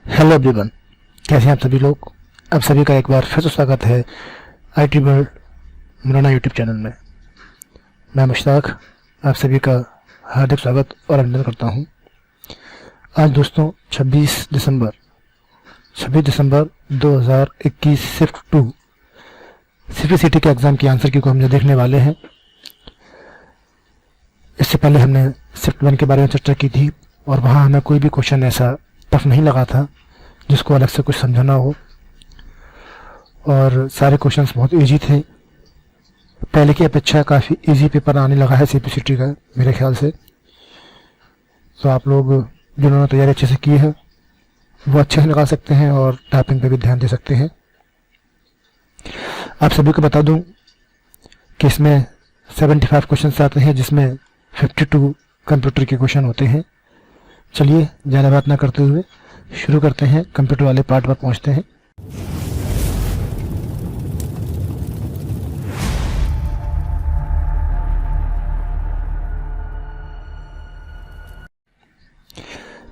Hello everyone, कैसे हैं आप सभी लोग। आप सभी का एक बार फिर से स्वागत है IT वर्ल्ड मुराना यूट्यूब चैनल में। मैं मुश्ताक आप सभी का हार्दिक स्वागत और अभिनंदन करता हूं। आज दोस्तों 26 दिसंबर 2021 शिफ्ट 2 CPCT के एग्ज़ाम की आंसर की को हम देखने वाले हैं। इससे पहले हमने शिफ्ट 1 के बारे में चर्चा की थी और वहाँ हमें कोई भी क्वेश्चन ऐसा टफ नहीं लगा था जिसको अलग से कुछ समझाना हो, और सारे क्वेश्चंस बहुत इजी थे। पहले की अपेक्षा काफ़ी इजी पेपर आने लगा है CPCT का मेरे ख्याल से। तो आप लोग जिन्होंने तैयारी अच्छे से की है वो अच्छे से निकाल सकते हैं और टाइपिंग पे भी ध्यान दे सकते हैं। आप सभी को बता दूं कि इसमें 75 क्वेश्चंस आते हैं जिसमें 52 कंप्यूटर के क्वेश्चन होते हैं। चलिए ज़्यादा बात ना करते हुए शुरू करते हैं, कंप्यूटर वाले पार्ट पर पहुंचते हैं।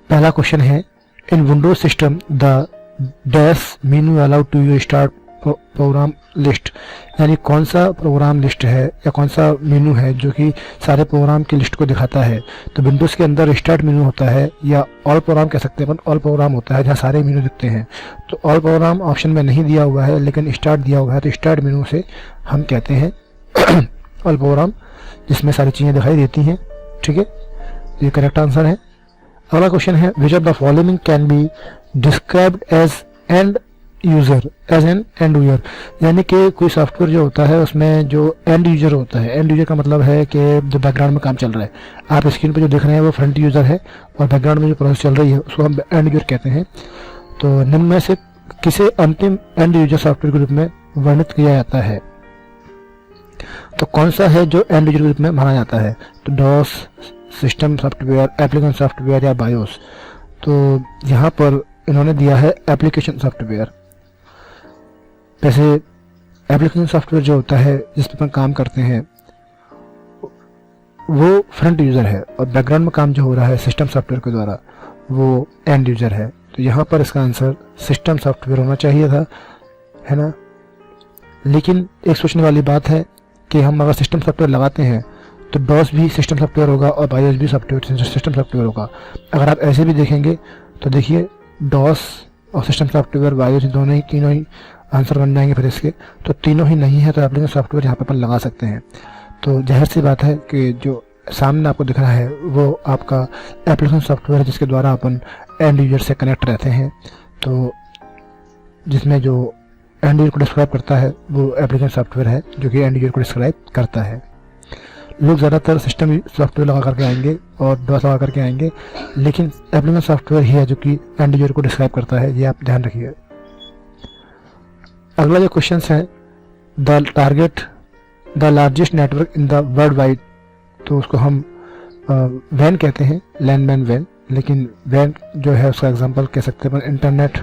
पहला क्वेश्चन है, in Windows system the dash menu allow to you start program list, यानी कौन सा प्रोग्राम लिस्ट है या कौन सा मेनू है जो कि सारे प्रोग्राम की लिस्ट को दिखाता है। तो विंडोज़ के अंदर स्टार्ट मेनू होता है या ऑल प्रोग्राम कह सकते हैं, ऑल प्रोग्राम होता है जहाँ सारे मेनू दिखते हैं। तो ऑल प्रोग्राम ऑप्शन में नहीं दिया हुआ है लेकिन स्टार्ट दिया हुआ है, तो स्टार्ट मेनू से हम कहते हैं ऑल प्रोग्राम जिसमें सारी चीज़ें दिखाई देती हैं। ठीक है, ये करेक्ट आंसर है। अगला क्वेश्चन है, which of the following can be described as end user, as an end user, यानी कि कोई सॉफ्टवेयर जो होता है उसमें जो एंड यूजर होता है, एंड यूजर का मतलब है कि जो बैकग्राउंड में काम चल रहा है। आप स्क्रीन पे जो देख रहे हैं वो फ्रंट यूजर है और बैकग्राउंड में जो प्रोसेस चल रही है उसको हम एंड यूजर कहते हैं। तो निम्न में से किसे अंतिम एंड यूजर सॉफ्टवेयर के रूप में वर्णित किया जाता है। तो कौन सा है जो एंड यूजर के रूप में माना जाता है। तो DOS, system software, application software या बायोस। तो यहाँ पर इन्होंने दिया है एप्लीकेशन सॉफ्टवेयर। वैसे एप्लीकेशन सॉफ्टवेयर जो होता है जिस पर अपन काम करते हैं वो फ्रंट यूज़र है और बैकग्राउंड में काम जो हो रहा है सिस्टम सॉफ्टवेयर के द्वारा वो एंड यूज़र है। तो यहाँ पर इसका आंसर सिस्टम सॉफ्टवेयर होना चाहिए था, है ना। लेकिन एक सोचने वाली बात है कि हम अगर सिस्टम सॉफ्टवेयर लगाते हैं तो डॉस भी सिस्टम सॉफ्टवेयर होगा और बायोस भी सिस्टम सॉफ्टवेयर होगा। अगर आप ऐसे भी देखेंगे तो देखिए डॉस और सिस्टम सॉफ्टवेयर, बायोस दोनों ही, तीनों ही आंसर बन जाएंगे फिर इसके। तो तीनों ही नहीं है तो एप्लीकेशन सॉफ्टवेयर यहाँ पर अपन लगा सकते हैं। तो जाहिर सी बात है कि जो सामने आपको दिख रहा है वो आपका एप्लीकेशन सॉफ्टवेयर है जिसके द्वारा अपन एंड यूजर से कनेक्ट रहते हैं। तो जिसमें जो एंड यूजर को डिस्क्राइब करता है वो एप्लीकेशन सॉफ्टवेयर है जो कि एंड यूजर को डिस्क्राइब करता है। लोग ज़्यादातर सिस्टम सॉफ्टवेयर लगा करके आएंगे और डॉस लगा करके आएंगे, लेकिन एप्लीकेशन सॉफ्टवेयर ही है जो कि एंड यूजर को डिस्क्राइब करता है, ये आप ध्यान रखिए। अगला जो क्वेश्चन है, the target the largest network in the world wide, तो उसको हम वैन कहते हैं, लैंड मैन वैन। लेकिन वैन जो है उसका एग्जांपल कह सकते हैं इंटरनेट,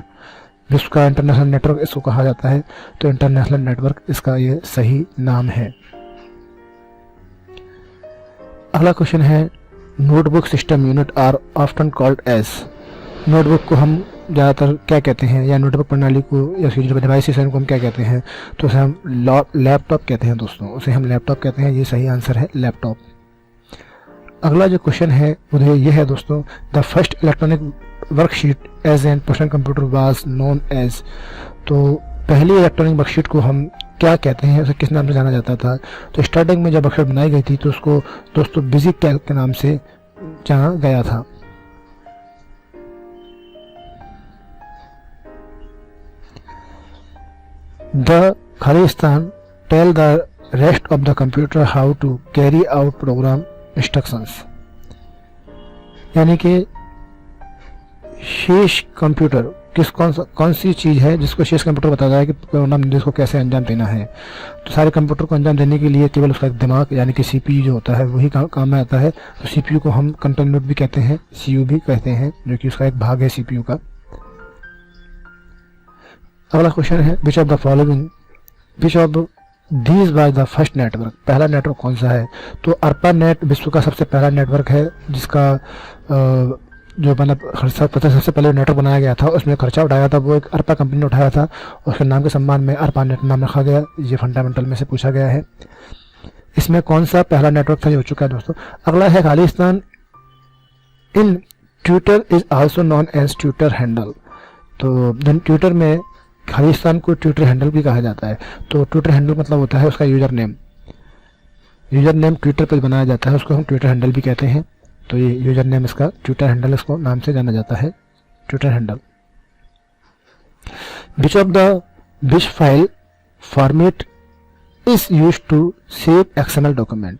विश्व का इंटरनेशनल नेटवर्क इसको कहा जाता है। तो इंटरनेशनल नेटवर्क इसका ये सही नाम है। अगला क्वेश्चन है, notebook system unit are often called as, notebook को हम ज़्यादातर क्या कहते हैं या नोटबुक प्रणाली को या उसकी जो डिवाइस है उनको हम क्या कहते हैं। तो उसे हम लैपटॉप कहते हैं दोस्तों, उसे हम लैपटॉप कहते हैं। ये सही आंसर है लैपटॉप। अगला जो क्वेश्चन है वो ये है दोस्तों, the first electronic worksheet as an personal computer was known as, तो पहली इलेक्ट्रॉनिक वर्कशीट को हम क्या कहते हैं, उसे किस नाम से जाना जाता था। तो स्टार्टिंग में जब वर्कशीट बनाई गई थी तो उसको दोस्तों बिजी कैल्क के नाम से जाना गया था। The Khalistan tell the rest of the computer how to carry out program instructions, यानी कि शेष कंप्यूटर कौन सी चीज़ है जिसको शेष कंप्यूटर बताता है कि प्रोग्राम निर्देश को कैसे अंजाम देना है। तो सारे कंप्यूटर को अंजाम देने के लिए केवल उसका दिमाग यानी कि CPU जो होता है वही काम में आता है। तो CPU को हम कंट्रोल यूनिट भी कहते हैं, CU भी कहते हैं, जो कि उसका एक भाग है CPU का। अगला क्वेश्चन है, which of the following, which of these was the first network, पहला नेटवर्क कौन सा है। तो ARPANET विश्व का सबसे पहला नेटवर्क है जिसका जो मतलब खर्चा पता सबसे पहले नेटवर्क बनाया गया था उसमें खर्चा उठाया था वो एक अरपा कंपनी ने उठाया था, उसके नाम के सम्मान में अरपा नेट नाम रखा गया। ये फंडामेंटल में से पूछा गया है। इसमें कौन सा पहला नेटवर्क था, ये हो चुका है दोस्तों। अगला है Khalistan in Twitter is also known as Twitter handle. तो ट्विटर में खालिस्तान को ट्विटर हैंडल भी कहा जाता है। तो ट्विटर हैंडल मतलब होता है उसका यूजर नेम ट्विटर पर बनाया जाता है, उसको हम ट्विटर हैंडल भी कहते हैं। तो ये यूजर नेम इसका ट्विटर हैंडल, इसको नाम से जाना जाता है, Twitter handle. Which of the which file format is use to save XML document.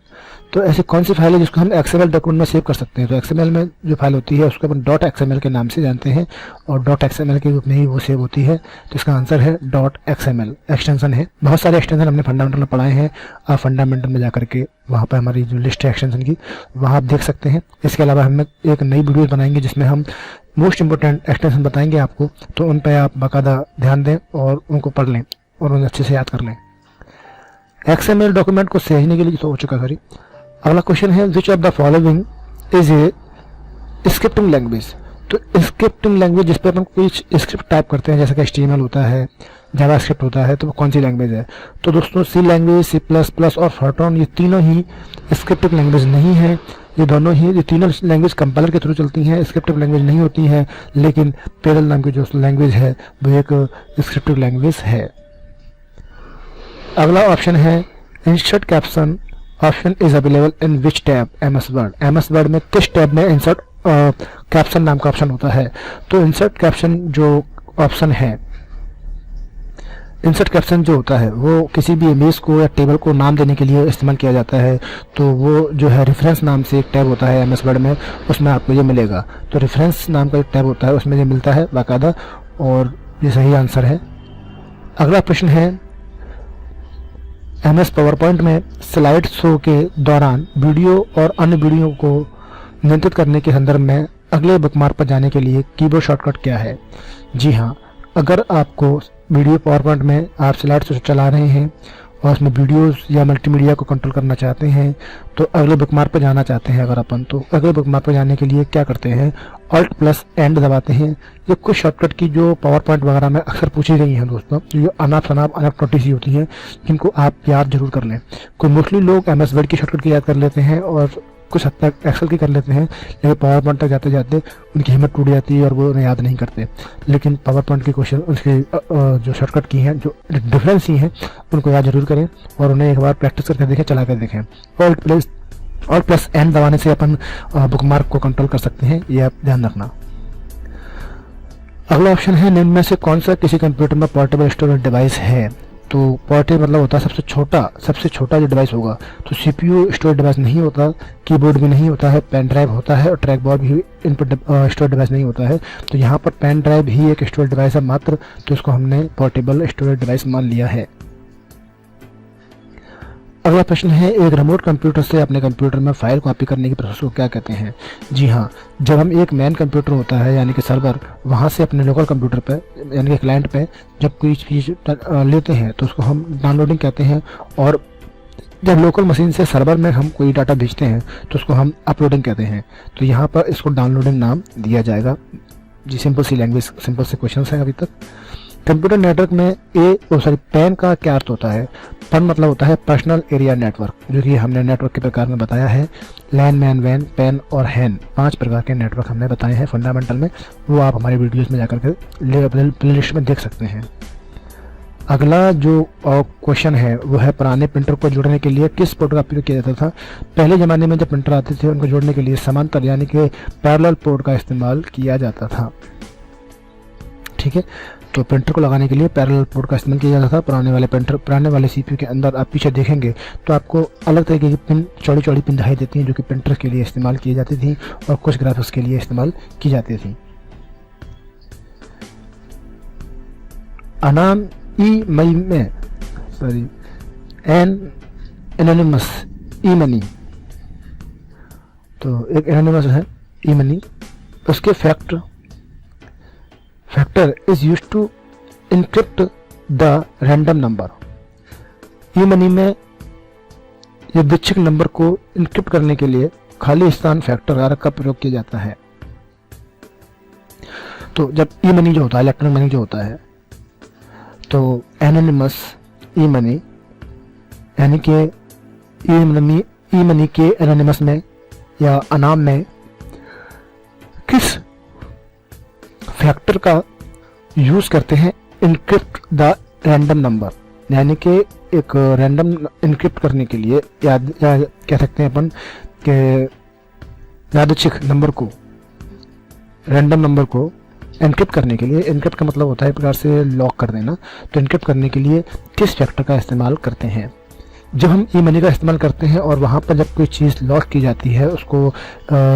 तो ऐसी कौन सी फाइल है जिसको हम एक्सएमएल डॉक्यूमेंट में सेव कर सकते हैं। तो एक्सएमएल में जो फाइल होती है उसको अपन डॉट एक्सएमएल के नाम से जानते हैं और डॉट एक्सएमएल के रूप में ही वो सेव होती है। तो इसका आंसर है डॉट एक्सएमएल। एक्सटेंशन है, बहुत सारे एक्सटेंशन हमने फंडामेंटल में पढ़ाए हैं। आप फंडामेंटल में जाकर के वहाँ पर हमारी जो लिस्ट है एक्सटेंशन की वहाँ आप देख सकते हैं। इसके अलावा हम एक नई वीडियो बनाएंगे जिसमें हम मोस्ट इंपोर्टेंट एक्सटेंशन बताएंगे आपको, तो उन पर आप बाकायदा ध्यान दें और उनको पढ़ लें और उन्हें अच्छे से याद कर लें। एक्सएमएल डॉक्यूमेंट को सहेजने के लिए तो हो चुका सॉरी। अगला क्वेश्चन है which of the following is a scripting language. तो स्क्रिप्टिंग लैंग्वेज जिस पर अपन कोई स्क्रिप्ट टाइप करते हैं जैसे कि HTML होता है, जावास्क्रिप्ट होता है, तो वो कौन सी लैंग्वेज है। तो दोस्तों सी लैंग्वेज, C++ और फोर्ट्रॉन ये तीनों ही स्क्रिप्टिंग लैंग्वेज नहीं है। ये तीनों लैंग्वेज कंपाइलर के थ्रू चलती हैं, स्क्रिप्टिव लैंग्वेज नहीं होती हैं। लेकिन पेरल नाम की जो लैंग्वेज है वो एक स्क्रिप्टिव लैंग्वेज है। अगला ऑप्शन है insert caption option is available in which tab MS word. MS word में किस टैब में इंसर्ट कैप्शन नाम का ऑप्शन होता है। तो इंसर्ट कैप्शन जो ऑप्शन है, इंसर्ट कैप्शन जो होता है वो किसी भी इमेज को या टेबल को नाम देने के लिए इस्तेमाल किया जाता है। तो वो जो है रेफरेंस नाम से एक टैब होता है MS वर्ड में, उसमें आपको ये मिलेगा। तो रेफरेंस नाम का एक टैब होता है उसमें ये मिलता है बाकायदा, और ये सही आंसर है। अगला प्रश्न है MS पावर पॉइंट में स्लाइड शो के दौरान वीडियो और अन्य वीडियो को नियंत्रित करने के संदर्भ में अगले बुकमार्क पर जाने के लिए कीबोर्ड शॉर्टकट क्या है। जी हाँ, अगर आपको वीडियो पावर पॉइंट में आप स्लाइड शो चला रहे हैं और उसमें वीडियोस या मल्टीमीडिया को कंट्रोल करना चाहते हैं, तो अगले बुकमार्क पर जाना चाहते हैं अगर अपन, तो अगले बुकमार्क पर जाने के लिए क्या करते हैं, Alt+End दबाते हैं। ये कुछ शॉर्टकट की जो पावर पॉइंट वगैरह में अक्सर पूछी गई हैं दोस्तों, जो अनाप शनाप नोटिस ही होती हैं, जिनको आप याद जरूर कर लें। कोई मोस्टली लोग MS वर्ड की शॉर्टकट की याद कर लेते हैं और कुछ हद तक एक्सेल की कर लेते हैं, लेकिन पावर पॉइंट तक जाते जाते उनकी हिम्मत टूट जाती है और वो उन्हें याद नहीं करते। लेकिन पावर पॉइंट के क्वेश्चन उसके जो शॉर्टकट की हैं, जो डिफरेंस ही हैं, उनको याद जरूर करें और उन्हें एक बार प्रैक्टिस करके देखें, चला कर देखें। Alt+N दबाने से अपन बुकमार्क को कंट्रोल कर सकते हैं, ये आप ध्यान रखना। अगला ऑप्शन है निम्न में से कौन सा किसी कंप्यूटर में पोर्टेबल स्टोरेज डिवाइस है। तो पोर्टेबल मतलब होता है सबसे छोटा जो डिवाइस होगा। तो CPU स्टोरेज डिवाइस नहीं होता, कीबोर्ड भी नहीं होता है, पेन ड्राइव होता है और ट्रैक बॉल भी इनपुट स्टोरेज डिवाइस नहीं होता है। तो यहाँ पर पेन ड्राइव ही एक स्टोरेज डिवाइस है मात्र, तो इसको हमने पोर्टेबल स्टोरेज डिवाइस मान लिया है। अगला प्रश्न है एक रिमोट कंप्यूटर से अपने कंप्यूटर में फाइल कॉपी करने की प्रोसेस को क्या कहते हैं। जी हाँ, जब हम एक मैन कंप्यूटर होता है यानी कि सर्वर, वहाँ से अपने लोकल कंप्यूटर पे यानी कि क्लाइंट पे जब कोई चीज़ लेते हैं तो उसको हम डाउनलोडिंग कहते हैं, और जब लोकल मशीन से सर्वर में हम कोई डाटा भेजते हैं तो उसको हम अपलोडिंग कहते हैं। तो यहाँ पर इसको डाउनलोडिंग नाम दिया जाएगा। जी सिंपल सी लैंग्वेज, सिंपल से क्वेश्चन है अभी तक। कंप्यूटर नेटवर्क में पैन का क्या अर्थ होता है। PAN मतलब होता है पर्सनल एरिया नेटवर्क, जो कि हमने नेटवर्क के प्रकार में बताया है। लैन, मैन, वैन, पैन और हैन 5 प्रकार के नेटवर्क हमने बताए हैं फंडामेंटल में, वो आप हमारी वीडियोस में जाकर के प्लेलिस्ट में देख सकते हैं। अगला जो क्वेश्चन है वो है पुराने प्रिंटर को जोड़ने के लिए किस पोर्ट का उपयोग किया जाता था। पहले ज़माने में जब प्रिंटर आते थे उनको जोड़ने के लिए समांतर यानी कि पैरेलल पोर्ट का इस्तेमाल किया जाता था। ठीक है, तो प्रिंटर को लगाने के लिए पैरेलल पोर्ट का इस्तेमाल किया जाता था। पुराने वाले CPU के अंदर आप पीछे देखेंगे तो आपको अलग तरीके की पिन, चौड़ी चौड़ी पिन दिखाई देती हैं, जो कि प्रिंटर के लिए इस्तेमाल की जाती थी और कुछ ग्राफिक्स के लिए इस्तेमाल की जाती थी। अनाम ई मई में एनोनिमस ई मनी, तो एक एनोनिमस है ई मनी, उसके factor is use to encrypt the random number. E money में यादृच्छिक नंबर को इनक्रिप्ट करने के लिए खाली स्थान फैक्टर कारक का प्रयोग किया जाता है। तो जब ई मनी जो होता है, इलेक्ट्रॉनिक मनी जो होता है, तो एनोनिमस ई मनी यानी कि ई मनी के एनोनिमस में या अनाम में किस फैक्टर का यूज करते हैं? इनक्रिप्ट द रैंडम नंबर, यानी कि एक रैंडम इनक्रिप्ट करने के लिए या कह सकते हैं अपन के यादृच्छिक नंबर को, रैंडम नंबर को एनक्रिप्ट करने के लिए, एनक्रिप्ट का मतलब होता है एक प्रकार से लॉक कर देना, तो एनक्रिप्ट करने के लिए किस फैक्टर का इस्तेमाल करते हैं? जब हम ई मनी का इस्तेमाल करते हैं और वहाँ पर जब कोई चीज़ लॉक की जाती है, उसको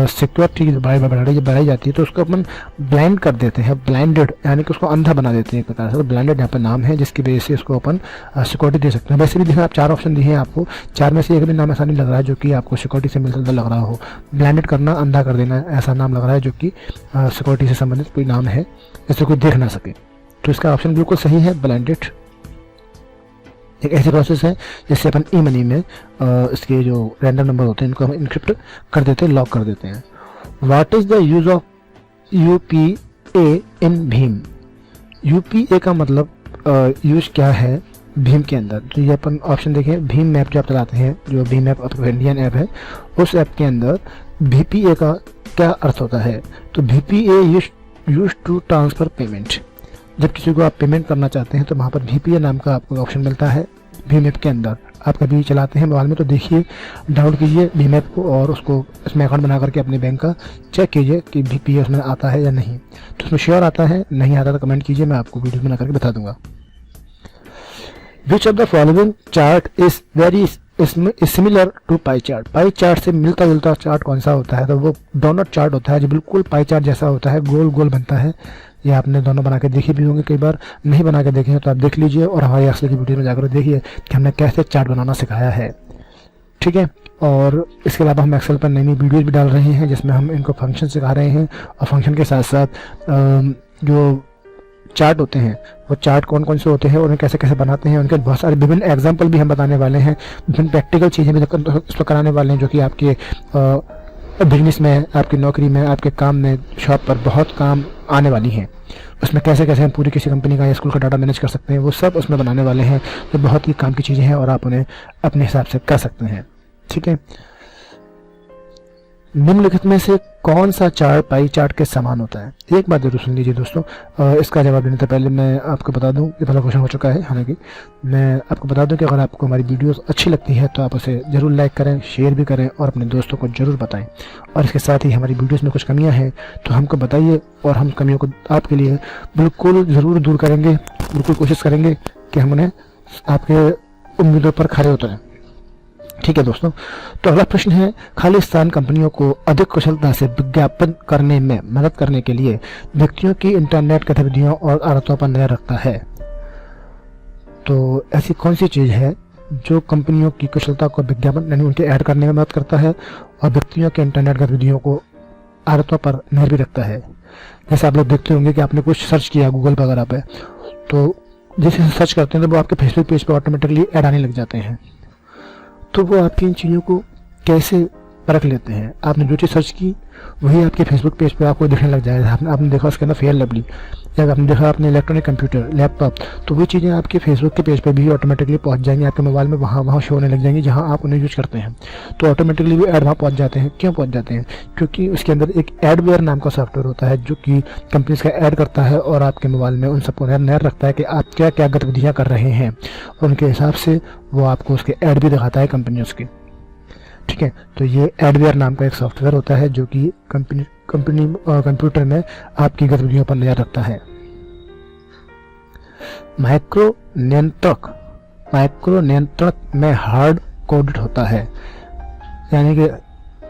सिक्योरिटी बढ़ाई जाती है, तो उसको अपन ब्लाइंड कर देते हैं, ब्लाइंडेड यानी कि उसको अंधा बना देते हैं एक प्रकार से। तो ब्लाइंडेड यहाँ पर नाम है जिसकी वजह से उसको अपन सिक्योरिटी दे सकते हैं। वैसे भी देखिए आप 4 ऑप्शन दिए हैं आपको, 4 में से एक भी नाम ऐसा नहीं लग रहा है जो कि आपको सिक्योरिटी से मिलता लग रहा हो। ब्लाइंडेड करना, अंधा कर देना, ऐसा नाम लग रहा है जो कि सिक्योरिटी से संबंधित कोई नाम है जिससे कोई देख ना सके, तो इसका ऑप्शन बिल्कुल सही है, ब्लाइंडेड। एक ऐसी प्रोसेस है जिससे अपन ई मनी में इसके जो रैंडम नंबर होते हैं इनको हम इनक्रिप्ट कर देते हैं, लॉक कर देते हैं। What is the use of UPA in Bhim? UPA का मतलब यूज क्या है भीम के अंदर? तो ये अपन ऑप्शन देखें, भीम मैप जो आप चलाते हैं, जो भीम ऐप इंडियन ऐप है, उस ऐप के अंदर भीपीए का क्या अर्थ होता है? तो भीपीए यूज टू ट्रांसफर पेमेंट। जब किसी को आप पेमेंट करना चाहते हैं तो वहाँ पर भीपीए नाम का आपको ऑप्शन मिलता है भीम ऐप के अंदर। आप कभी चलाते हैं मोबाइल में तो देखिए, डाउनलोड कीजिए भीम ऐप को और उसको इसमें अकाउंट बना करके अपने बैंक का चेक कीजिए कि भीपीए उसमें आता है या नहीं। तो उसमें श्योर आता है, नहीं आता तो कमेंट कीजिए, मैं आपको वीडियो बना करके बता दूंगा। Which of the following chart is very similar to pie chart? Pie chart से मिलता जुलता चार्ट कौन सा होता है? तो वो डोनट चार्ट होता है जो बिल्कुल पाई चार्ट जैसा होता है, गोल गोल बनता है। ये आपने दोनों बना के देखे भी होंगे, कई बार नहीं बना के देखे हैं तो आप देख लीजिए और हमारी असली की वीडियो में जाकर देखिए कि हमने कैसे चार्ट बनाना सिखाया है, ठीक है। और इसके अलावा हम एक्सेल पर नई नई वीडियोज भी डाल रहे हैं जिसमें हम इनको फंक्शन सिखा रहे हैं, और फंक्शन के साथ साथ जो चार्ट होते हैं वो चार्ट कौन कौन से होते हैं और उन्हें कैसे कैसे बनाते हैं, उनके बहुत सारे विभिन्न एग्जाम्पल भी हम बताने वाले हैं, विभिन्न प्रैक्टिकल चीज़ें भी इस पर कराने वाले हैं जो कि आपके बिजनेस में, आपकी नौकरी में, आपके काम में, शॉप पर बहुत काम आने वाली हैं। उसमें कैसे कैसे हम पूरी किसी कंपनी का या स्कूल का डाटा मैनेज कर सकते हैं, वो सब उसमें बनाने वाले हैं। तो बहुत ही काम की चीज़ें हैं और आप उन्हें अपने हिसाब से कर सकते हैं, ठीक है। निम्नलिखित में से कौन सा चार्ट पाई चार्ट के समान होता है? एक बात जरूर सुन लीजिए दोस्तों, इसका जवाब देने से पहले मैं आपको बता दूं, ये पहला क्वेश्चन हो चुका है, हालांकि मैं आपको बता दूं कि अगर आपको हमारी वीडियोस अच्छी लगती है तो आप उसे जरूर लाइक करें, शेयर भी करें और अपने दोस्तों को जरूर बताएं। और इसके साथ ही हमारी वीडियोस में कुछ कमियां हैं तो हमको बताइए और हम कमियों को आपके लिए बिल्कुल ज़रूर दूर करेंगे, बिल्कुल कोशिश करेंगे कि हम उन्हें आपके उम्मीदों पर खरे उतरें, ठीक है दोस्तों। तो अगला प्रश्न है, खालिस्तान कंपनियों को अधिक कुशलता से विज्ञापन करने में मदद करने के लिए व्यक्तियों की इंटरनेट गतिविधियों और आदतों पर नजर रखता है। तो ऐसी कौन सी चीज है जो कंपनियों की कुशलता को विज्ञापन यानी उनके ऐड करने में मदद करता है और व्यक्तियों के इंटरनेट गतिविधियों को आदतों पर नजर भी रखता है? जैसे आप लोग देखते होंगे कि आपने कुछ सर्च किया गूगल वगैरह पे, तो जैसे सर्च करते हैं तो वो आपके फेसबुक पेज पे ऑटोमेटिकली ऐड आने लग जाते हैं। तो वो आपकी इन चीज़ों को कैसे परख लेते हैं? आपने जो चीज़ सर्च की वही आपके फेसबुक पेज पे आपको दिखने लग जाएगा। आपने देखा उसके अंदर फेयर लवली, या आपने देखा आपने इलेक्ट्रॉनिक कंप्यूटर, लैपटॉप, तो वो चीज़ें आपके फेसबुक के पेज पे भी ऑटोमेटिकली पहुंच जाएंगी, आपके मोबाइल में वहाँ शो होने लग जाएंगी जहाँ आप उन्हें यूज करते हैं। तो ऑटोमेटिकली वो ऐड वहाँ पहुँच जाते हैं। क्यों पहुँच जाते हैं? क्योंकि उसके अंदर एक एडवेयर नाम का सॉफ्टवेयर होता है जो कि कंपनीज का ऐड करता है और आपके मोबाइल में उन सबको नजर रखता है कि आप क्या क्या गतिविधियाँ कर रहे हैं, और उनके हिसाब से वो आपको उसके ऐड भी दिखाता है कंपनियों के, ठीक है। तो ये एडवेयर नाम का एक सॉफ्टवेयर होता है जो कि कंप्यूटर में आपकी गतिविधियों पर नजर रखता है। माइक्रो नियंत्रक में हार्ड कोडेड होता है, यानी कि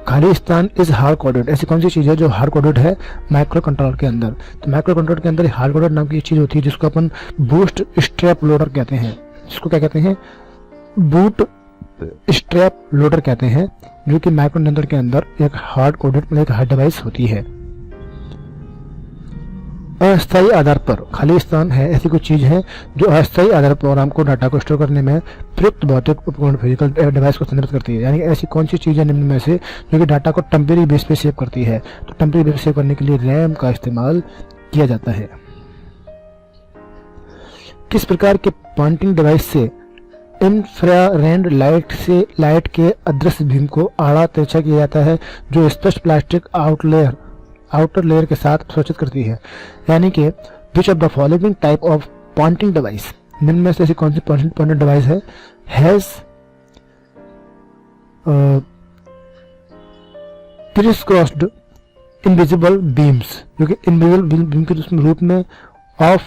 खालिस्तान इज हार्ड कोडेड। ऐसी कौन सी चीज़ है जो हार्ड कोडेड है माइक्रो कंट्रोलर के अंदर? तो माइक्रो कंट्रोलर के अंदर हार्ड कोडेड नाम की चीज़ होती है जिसको अपन बूट स्ट्रैप लोडर कहते हैं। जिसको क्या कहते हैं? बूट स्ट्रैप लोडर कहते हैं, जो कि माइक्रो नियंत्रण के अंदर एक हार्ड कोडेड एक हार्ड डिवाइस होती है। अस्थायी आधार पर खालिस्तान है ऐसी कुछ चीज है जो अस्थायी आधार प्रोग्राम को डाटा को स्टोर करने में प्रयुक्त भौतिक उपकरण फिजिकल डिवाइस को संदर्भित करती है। यानी ऐसी कौन सी चीज है निम्न में से जो कि डाटा को टेम्परेरी बेस पे सेव करती है? तो टेम्परेरी बेस पे सेव करने के लिए रैम का इस्तेमाल किया जाता है। किस प्रकार के पॉइंटिंग डिवाइस से इंफ्रारेड लाइट के अदृश्य बीम को आड़ा तिरछा किया जाता है जो स्पष्ट प्लास्टिक आउटर लेयर के साथ सुरक्षित करती है। यानी कि which of the following type of pointing device, निम्न में से ऐसी कौन सी पॉइंटिंग डिवाइस है, has criss crossed invisible beams, जो कि इनविजिबल बीम के रूप में of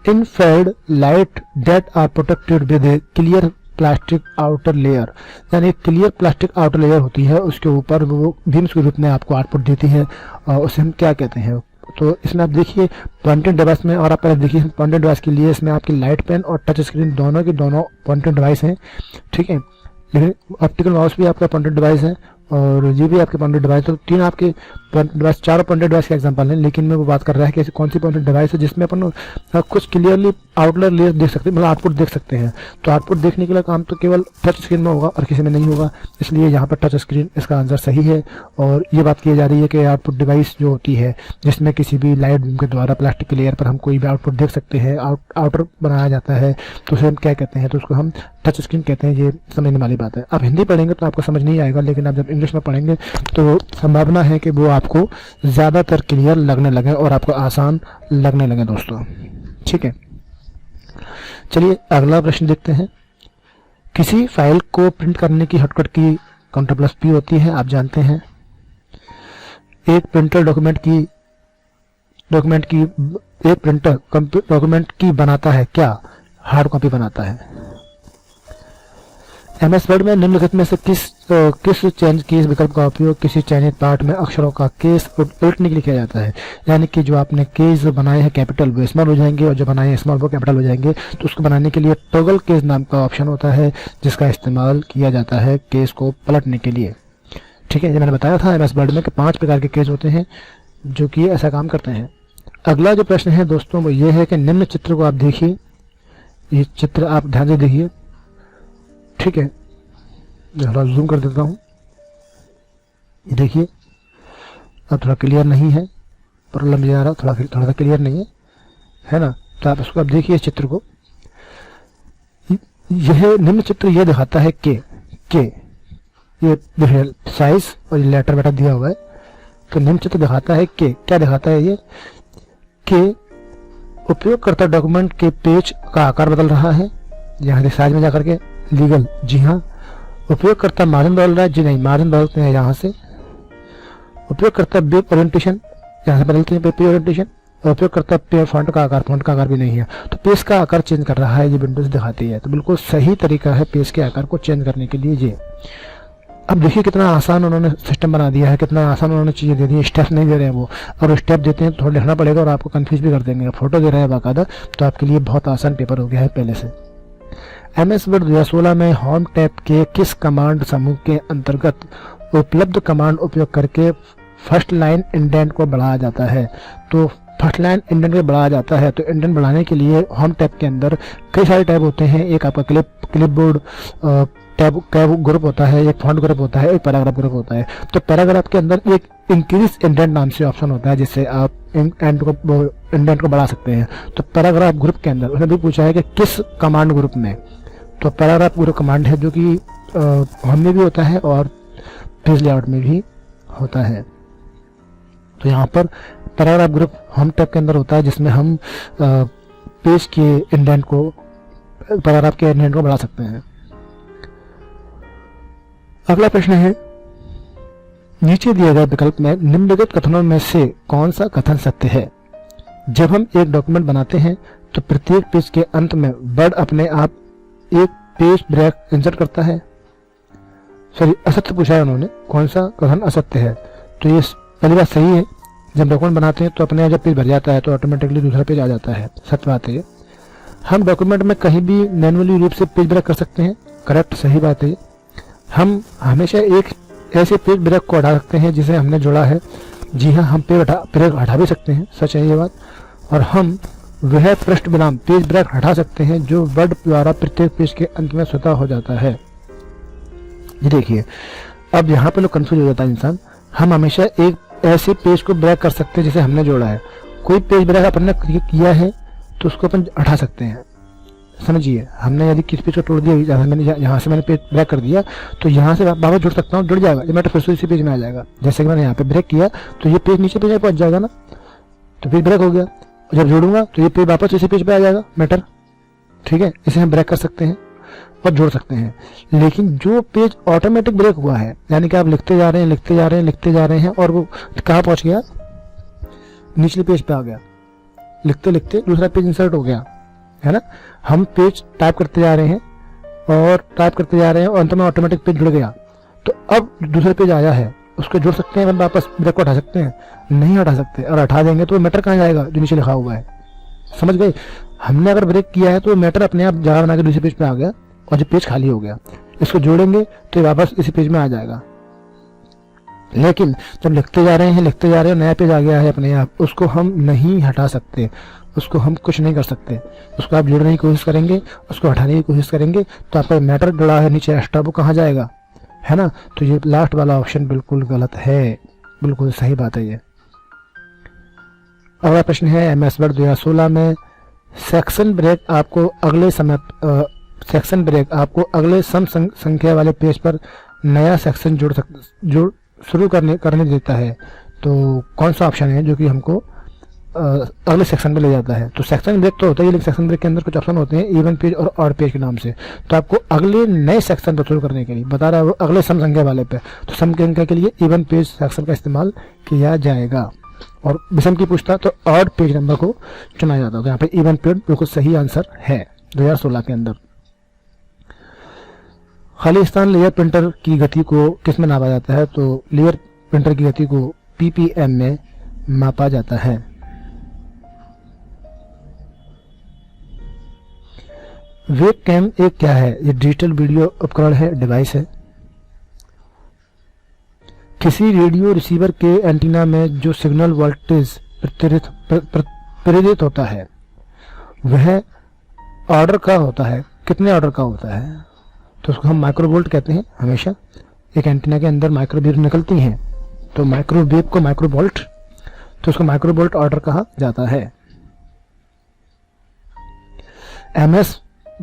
infrared light that are protected with a clear plastic outer layer, यानी क्लियर प्लास्टिक आउटर लेयर होती है, उसके ऊपर वो बीम्स के रूप में आपको आउटपुट देती है और उसे हम क्या कहते हैं। तो इसमें आप देखिए पॉइंटिंग डिवाइस में, और आप पहले देखिए पॉइंटिंग डिवाइस के लिए इसमें आपकी लाइट पेन और टच स्क्रीन दोनों की दोनों पॉइंटिंग डिवाइस हैं, ठीक है। लेकिन ऑप्टिकल माउस भी आपका पॉइंटिंग डिवाइस है और ये भी आपके पॉइंटिंग डिवाइस। तो तीन आपके डिवाइस, चारों पॉइंटिंग डिवाइस के एग्जांपल हैं, लेकिन मैं वो बात कर रहा है कि ऐसी कौन सी पॉइंटिंग डिवाइस है जिसमें अपन कुछ क्लियरली आउटलायर लेयर देख सकते हैं, मतलब आउटपुट देख सकते हैं। तो आउटपुट देखने के लिए काम तो केवल टच स्क्रीन में होगा और किसी में नहीं होगा, इसलिए यहाँ पर टच स्क्रीन इसका आंसर सही है। और ये बात की जा रही है कि आउटपुट डिवाइस जो होती है जिसमें किसी भी लाइट बीम के द्वारा प्लास्टिक के लेयर पर हम कोई भी आउटपुट देख सकते हैं, आउटर बनाया जाता है, तो उसे हम क्या कहते हैं, तो उसको हम टच स्क्रीन कहते हैं। ये समझने वाली बात है। आप हिंदी पढ़ेंगे तो आपको समझ नहीं आएगा, लेकिन आप जब इंग्लिश में पढ़ेंगे तो संभावना है कि वो आपको ज्यादातर क्लियर लगने लगे और आपको आसान लगने लगे दोस्तों, ठीक है। चलिए अगला प्रश्न देखते हैं। किसी फाइल को प्रिंट करने की हॉटकट की Ctrl+P होती है, आप जानते हैं। एक प्रिंटर डॉक्यूमेंट की बनाता है क्या, हार्ड कॉपी बनाता है। MS वर्ड में निम्नलिखित में से किस चेंज कीज विकल्प का उपयोग किसी चयनित पार्ट में अक्षरों का केस उल्टने के लिए किया जाता है। यानी कि जो आपने केस बनाए हैं कैपिटल वो स्मॉल हो जाएंगे और जो बनाए हैं स्मॉल वो कैपिटल हो जाएंगे। तो उसको बनाने के लिए टॉगल केस नाम का ऑप्शन होता है जिसका इस्तेमाल किया जाता है केस को पलटने के लिए, ठीक है। जो मैंने बताया था MS वर्ड में कि 5 प्रकार के केस होते हैं जो कि ऐसा काम करते हैं। अगला जो प्रश्न है दोस्तों वो ये है कि निम्न चित्र को आप देखिए, ये चित्र आप ध्यान से देखिए, ठीक है। थोड़ा जूम कर देता हूँ, ये देखिए अब थोड़ा क्लियर नहीं है, प्रॉब्लम ये आ रहा, थोड़ा सा क्लियर नहीं है ना। तो आप इसको अब देखिए चित्र को, यह निम्न चित्र यह दिखाता है कि ये देखिए साइज और ये लेटर बेटा दिया हुआ है। तो निम्न चित्र दिखाता है कि क्या दिखाता है ये कि उपयोगकर्ता डॉक्यूमेंट के पेज का आकार बदल रहा है। यहाँ साइज में जाकर के लीगल, जी हाँ। उपयोगकर्ता मार्जिन बदल रहा है, जी नहीं, मार्जिन बदलते हैं यहाँ से। उपयोगकर्ता पेज ओरिएंटेशन, यहाँ से बदलते हैं पेज ओरिएंटेशन। और उपयोगकर्ता पेज फॉन्ट का आकार भी नहीं है, तो पेज का आकार चेंज कर रहा है, ये विंडोज दिखाती है। तो बिल्कुल सही तरीका है पेज के आकार को चेंज करने के लिए ये। अब देखिए कितना आसान उन्होंने सिस्टम बना दिया है, कितना आसान उन्होंने चीजें दे दी है। स्टेप नहीं दे रहे हैं वो, और स्टेप देते हैं तो थोड़ा लिखना पड़ेगा और आपको कंफ्यूज भी कर देंगे। फोटो दे रहे हैं बाकायदा, तो आपके लिए बहुत आसान पेपर हो गया है पहले से। MS वर्ड 2016 में होम टैब के किस कमांड समूह के अंतर्गत उपलब्ध कमांड उपयोग करके फर्स्ट लाइन इंडेंट को बढ़ाया जाता है। तो फर्स्ट लाइन इंडेंट को बढ़ाया जाता है, तो इंडेंट बढ़ाने के लिए होम टैब के अंदर कई सारे टैब होते हैं। एक आपका क्लिपबोर्ड टैब ग्रुप होता है, एक फॉन्ट ग्रुप होता है, एक पैराग्राफ ग्रुप होता है। तो पैराग्राफ के अंदर एक इंक्रीज इंडेंट नाम से ऑप्शन होता है जिससे आप इंडेंट को बढ़ा सकते हैं। तो पैराग्राफ ग्रुप के अंदर उसने भी पूछा है कि किस कमांड ग्रुप में, तो पैराग्राफ ग्रुप कमांड है जो कि होम में भी होता है और पेज लेआउट में भी होता है। तो यहाँ पर पैराग्राफ ग्रुप होम टैब के अंदर होता है जिसमें हम पेज के इंडेंट को, पैराग्राफ के इंडेंट को बढ़ा सकते हैं। अगला प्रश्न है, नीचे दिए गए विकल्प में निम्नलिखित कथनों में से कौन सा कथन सत्य है। जब हम एक डॉक्यूमेंट बनाते हैं तो प्रत्येक पेज के अंत में वर्ड अपने आप एक पेज ब्रेक इंसर्ट करता है। सॉरी, असत्य पूछा है उन्होंने, कौन सा कथन असत्य है। तो ये पहली बात सही है, जब डॉक्यूमेंट बनाते हैं तो अपने आप जब पेज भर जाता है तो ऑटोमेटिकली दूसरा पेज आ जाता है, सत्य बात है। हम डॉक्यूमेंट में कहीं भी मैनुअली रूप से पेज ब्रेक कर सकते हैं, करेक्ट, सही बात है। हम हमेशा एक ऐसे पेज ब्रेक को हटा सकते हैं जिसे हमने जोड़ा है, जी हाँ, हम पेज हटा भी सकते हैं, सच है ये बात। और हम वह पृष्ठ विराम पेज ब्रेक हटा सकते हैं जो वर्ड द्वारा प्रत्येक पेज के अंत में स्वतः हो जाता है। ये देखिए, अब यहाँ पे लोग कंफ्यूज हो जाता है इंसान। हम हमेशा एक ऐसे पेज को ब्रेक कर सकते हैं जिसे हमने जोड़ा है, कोई पेज ब्रेक अपन ने किया है तो उसको अपन हटा सकते हैं। समझिए, हमने यदि किस पेज को तोड़ दिया, यहाँ से मैंने पेज ब्रेक कर दिया तो यहाँ से वापस जुड़ सकता हूँ, जुड़ जाएगा, ये मैटर फिर से इसी पेज में आ जाएगा। जैसे कि मैंने यहाँ पे ब्रेक किया तो ये पेज नीचे पेज में पहुंच जाएगा ना, तो पेज ब्रेक हो गया। जब जोड़ूंगा तो ये पेज वापस इसी पेज पे आ जाएगा मैटर। ठीक है, इसे हम ब्रेक कर सकते हैं और जोड़ सकते हैं। लेकिन जो पेज ऑटोमेटिक ब्रेक हुआ है, यानी कि आप लिखते जा रहे हैं लिखते जा रहे हैं लिखते जा रहे हैं और वो कहाँ पहुंच गया, निचले पेज पे आ गया, लिखते लिखते दूसरा पेज इंसर्ट हो गया, है ना। हम पेज टाइप करते जा रहे हैं और टाइप करते जा रहे हैं और अंत में ऑटोमेटिक पेज जुड़ गया, तो अब दूसरा पेज आया है उसको जोड़ सकते हैं, वापस ब्रेक को हटा सकते हैं? नहीं हटा सकते। और हटा देंगे तो मैटर कहाँ जाएगा, जो नीचे लिखा हुआ है। समझ गए? हमने अगर ब्रेक किया है तो मैटर अपने आप जगह बना के दूसरे पेज पे आ गया और जो पेज खाली हो गया, इसको जोड़ेंगे तो वापस इसी पेज में आ जाएगा। लेकिन जब लिखते जा रहे हैं लिखते जा रहे हैं, नया पेज आ गया है अपने आप, उसको हम नहीं हटा सकते, उसको हम कुछ नहीं कर सकते। उसको आप जोड़ने की कोशिश करेंगे, उसको हटाने की कोशिश करेंगे तो आपका मैटर जुड़ा है नीचे एक्स्ट्रा, वो कहाँ जाएगा, है ना। तो ये लास्ट वाला ऑप्शन बिल्कुल गलत है, बिल्कुल सही बात है ये। अगला प्रश्न है MS वर्ड 2016 में सेक्शन ब्रेक आपको अगले सम संख्या वाले पेज पर नया सेक्शन जोड़ शुरू करने देता है। तो कौन सा ऑप्शन है जो कि हमको अगले सेक्शन में ले जाता है? तो सेक्शन ब्रेक तो होता है, लेकिन सेक्शन ब्रेक के अंदर कुछ ऑप्शन होते हैं इवन पेज और ऑड पेज के नाम से। तो आपको अगले नए सेक्शन पर शुरू करने के लिए बता रहा है वो अगले सम संख्या वाले पे, तो सम संख्या के लिए इवन पेज सेक्शन का इस्तेमाल किया जाएगा। और विषम की पूछता तो ऑड पेज नंबर को चुना जाता है। तो यहाँ पे इवन पेज बिल्कुल सही आंसर है 2016 के अंदर। खालिस्तान लेयर प्रिंटर की गति को किस में नापा जाता है? तो लेयर प्रिंटर की गति को PPM में मापा जाता है। वेबकैम एक क्या है? ये डिजिटल वीडियो उपकरण है, डिवाइस है। किसी रेडियो रिसीवर के एंटीना में जो सिग्नल वोल्टेज प्रेरित होता है वह ऑर्डर का होता है, कितने ऑर्डर का होता है? तो उसको हम माइक्रोवोल्ट कहते हैं। हमेशा एक एंटीना के अंदर माइक्रोवेव निकलती हैं, तो माइक्रोवेव को माइक्रोवोल्ट, तो उसको माइक्रोवोल्ट ऑर्डर कहा जाता है। MS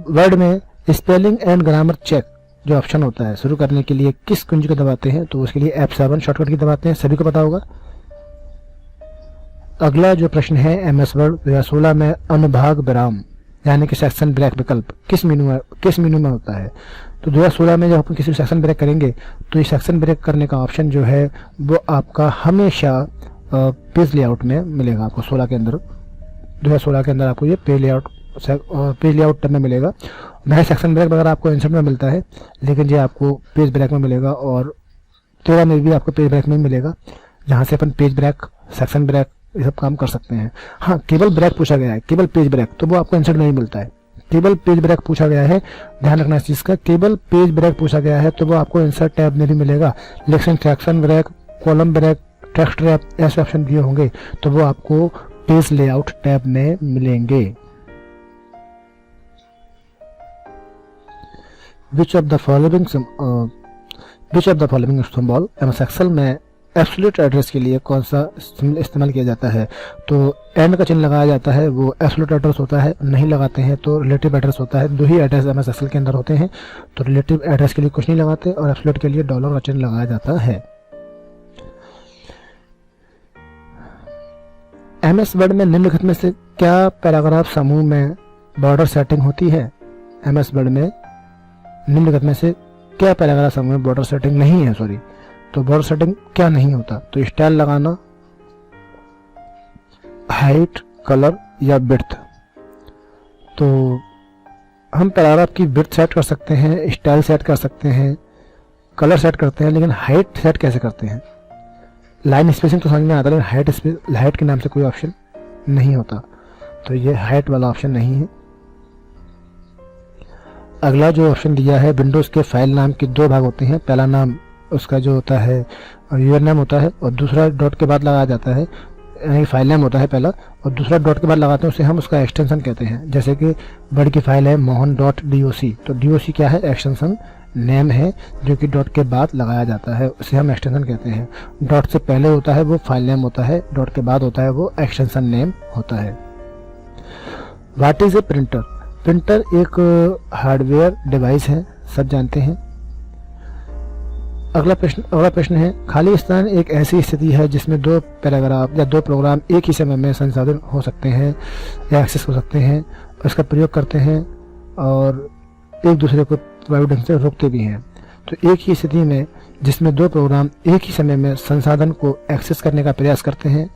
वर्ड में स्पेलिंग एंड ग्रामर चेक जो ऑप्शन होता है शुरू करने के लिए किस कुंजी को दबाते हैं? तो उसके लिए F7 शॉर्टकट की दबाते हैं, सभी को पता होगा। अगला जो प्रश्न है MS वर्ड 2016 में अनुभाग विराम यानी कि सेक्शन ब्रेक विकल्प किस मेनू में होता है? तो 2016 में जब अपन किसी सेक्शन ब्रेक करेंगे तो ये सेक्शन ब्रेक करने का ऑप्शन जो है वो आपका हमेशा पेज लेआउट में मिलेगा आपको। 16 के अंदर 2016 के अंदर आपको ये पेज लेआउट टैब में मिलेगा। वह सेक्शन ब्रेक वगैरह आपको इंसर्ट में मिलता है, लेकिन ये आपको पेज ब्रेक में मिलेगा। और 13 में भी आपको पेज ब्रेक में मिलेगा, जहाँ से अपन पेज ब्रेक, सेक्शन ब्रेक ये सब काम कर सकते हैं। हाँ, केवल ब्रेक पूछा गया है, केवल पेज ब्रेक, तो वो आपको इंसर्ट नहीं मिलता है। केवल पेज ब्रेक पूछा गया है, ध्यान रखना इस चीज का। केवल पेज ब्रेक पूछा गया है तो वो आपको इंसर्ट टैब में भी मिलेगा, लेकिन section break, column break, text wrap ऐसे ऑप्शन दिए होंगे तो वो आपको पेज लेआउट टैब में मिलेंगे। Which of the following symbol MS Excel में एब्सोल्यूट एड्रेस के लिए कौन सा इस्तेमाल किया जाता है? तो एंड का चिन्ह लगाया जाता है, वो एब्सोल्यूट एड्रेस होता है। नहीं लगाते हैं तो रिलेटिव एड्रेस होता है। दो ही एड्रेस MS Excel के अंदर होते हैं, तो रिलेटिव एड्रेस के लिए कुछ नहीं लगाते और एब्सोल्यूट के लिए डॉलर का चिन्ह लगाया जाता है। MS वर्ड में निम्नलिखित में से क्या पैराग्राफ समूह में बॉर्डर सेटिंग होती है? MS वर्ड में निम्नलिखित में से क्या पैराग्राफ समूह में बॉर्डर सेटिंग नहीं है? सॉरी, तो बॉर्डर सेटिंग क्या नहीं होता? तो स्टाइल लगाना, हाइट, कलर या विड्थ। तो हम पैराग्राफ की विड्थ सेट कर सकते हैं, स्टाइल सेट कर सकते हैं, कलर सेट करते हैं, लेकिन हाइट सेट कैसे करते हैं? लाइन स्पेसिंग तो समझ में आता है, लेकिन हाइट के नाम से कोई ऑप्शन नहीं होता, तो ये हाइट वाला ऑप्शन नहीं है। अगला जो ऑप्शन दिया है, विंडोज के फाइल नाम के दो भाग होते हैं। पहला नाम उसका जो होता है यूजर नेम होता है और दूसरा डॉट के बाद लगाया जाता है, यानी फाइल नेम होता है पहला और दूसरा डॉट के बाद लगाते हैं, उसे हम उसका एक्सटेंशन कहते हैं। जैसे कि वर्ड की फाइल है mohan.doc, तो doc क्या है? एक्सटेंशन नेम है जो कि डॉट के बाद लगाया जाता है, उसे हम एक्सटेंशन कहते हैं। डॉट से पहले होता है वो फाइल नेम होता है, डॉट के बाद होता है वो एक्सटेंशन नेम होता है। What is a printer? Printer एक हार्डवेयर डिवाइस है, सब जानते हैं। अगला प्रश्न है, खाली स्थान एक ऐसी स्थिति है जिसमें दो पैराग्राफ या दो प्रोग्राम एक ही समय में संसाधित हो सकते हैं या एक्सेस हो सकते हैं, इसका प्रयोग करते हैं और एक दूसरे को प्रभावी ढंग से रोकते भी हैं। तो एक ही स्थिति में जिसमें दो प्रोग्राम एक ही समय में संसाधन को एक्सेस करने का प्रयास करते हैं,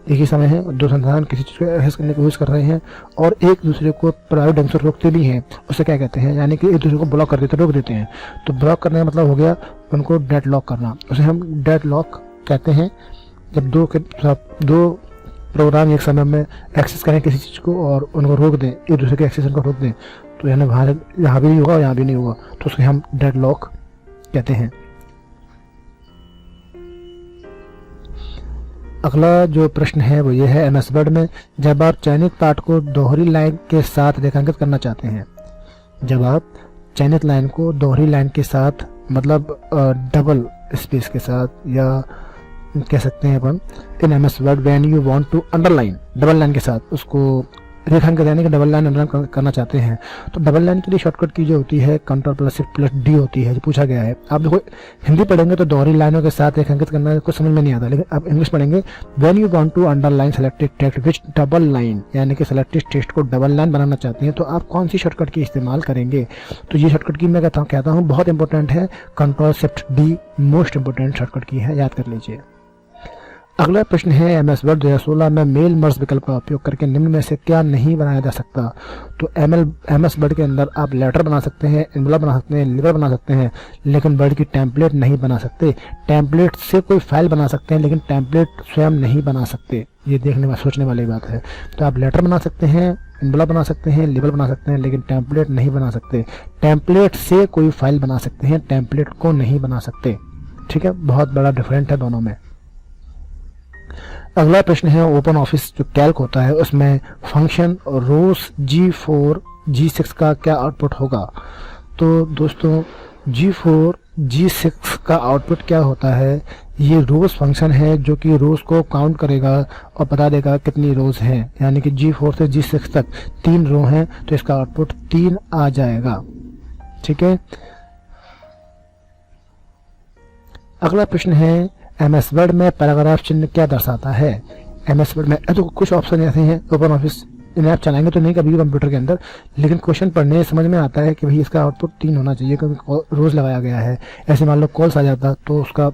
एक ही समय है और दो संसाधन किसी चीज़ को एक्सेस करने की कोशिश कर रहे हैं और एक दूसरे को प्रभावी ढंग से रोकते भी हैं, उसे क्या कहते हैं? यानी कि एक दूसरे को ब्लॉक कर देते, रोक देते हैं। तो ब्लॉक करने का मतलब हो गया उनको डेडलॉक करना, उसे हम डेडलॉक कहते हैं। जब दो प्रोग्राम एक समय में एक्सेस करें किसी चीज़ को और उनको रोक दें, एक दूसरे के एक्सेस को रोक दें, तो यानी यहाँ भी नहीं होगा और यहाँ भी नहीं होगा, तो उसको हम डेडलॉक कहते हैं। अगला जो प्रश्न है वो ये है, MS वर्ड में जब आप चयनित पाठ को दोहरी लाइन के साथ रेखांकित करना चाहते हैं, जब आप चयनित लाइन को दोहरी लाइन के साथ मतलब डबल स्पेस के साथ या कह सकते हैं अपन in MS Word when you want to underline, double line के साथ उसको रेखांकित यानी कि डबल लाइन अंडरलाइन करना चाहते हैं, तो डबल लाइन के लिए शॉर्टकट की जो होती है Ctrl+Shift+D होती है, जो पूछा गया है। आप देखो हिंदी पढ़ेंगे तो दोहरी लाइनों के साथ रेखांकित करना कुछ समझ में नहीं आता, लेकिन आप इंग्लिश पढ़ेंगे when you want to underline selected text which double line, यानी कि सेलेक्टेड टेक्स्ट को डबल लाइन बनाना चाहते हैं, तो आप कौन सी शॉर्टकट की इस्तेमाल करेंगे? तो ये शॉर्टकट की मैं कहता हूँ बहुत इंपॉर्टेंट है, Ctrl+Shift+D मोस्ट इंपॉर्टेंट शॉर्टकट की है, याद कर लीजिए। अगला प्रश्न है, MS वर्ड 2016 में मेल मर्ज विकल्प का उपयोग करके निम्न में से क्या नहीं बनाया जा सकता? तो MS वर्ड के अंदर आप लेटर बना सकते हैं, एनवलप बना सकते हैं, लेटर बना सकते हैं, लेकिन वर्ड की टेम्पलेट नहीं बना सकते। टेम्पलेट से कोई फाइल बना सकते हैं लेकिन टेम्पलेट स्वयं नहीं बना सकते, ये सोचने वाली बात है। तो आप लेटर बना सकते हैं, एनवलप बना सकते हैं, लेबल बना सकते हैं, लेकिन टेम्पलेट नहीं बना सकते। टेम्पलेट से कोई फाइल बना सकते हैं, टेम्पलेट को नहीं बना सकते। ठीक है, बहुत बड़ा डिफरेंट है दोनों में। अगला प्रश्न है, ओपन ऑफिस जो कैल्क होता है उसमें फंक्शन रोज G4 G6 का क्या आउटपुट होगा? तो दोस्तों G4 G6 का आउटपुट क्या होता है? ये रोज फंक्शन है जो कि रोज को काउंट करेगा और बता देगा कितनी रोज हैं, यानी कि G4 से G6 तक 3 रो हैं तो इसका आउटपुट 3 आ जाएगा। ठीक है, अगला प्रश्न है, MS वर्ड में पैराग्राफ चिन्ह क्या दर्शाता है? MS वर्ड में तो कुछ ऑप्शन ऐसे हैं, ओपन ऑफिस इन्हें आप चलाएंगे तो नहीं कभी कंप्यूटर के अंदर, लेकिन क्वेश्चन पढ़ने समझ में आता है कि भाई इसका आउटपुट 3 होना चाहिए क्योंकि रोज लगाया गया है। ऐसे मान लो कॉल्स आ जाता तो उसका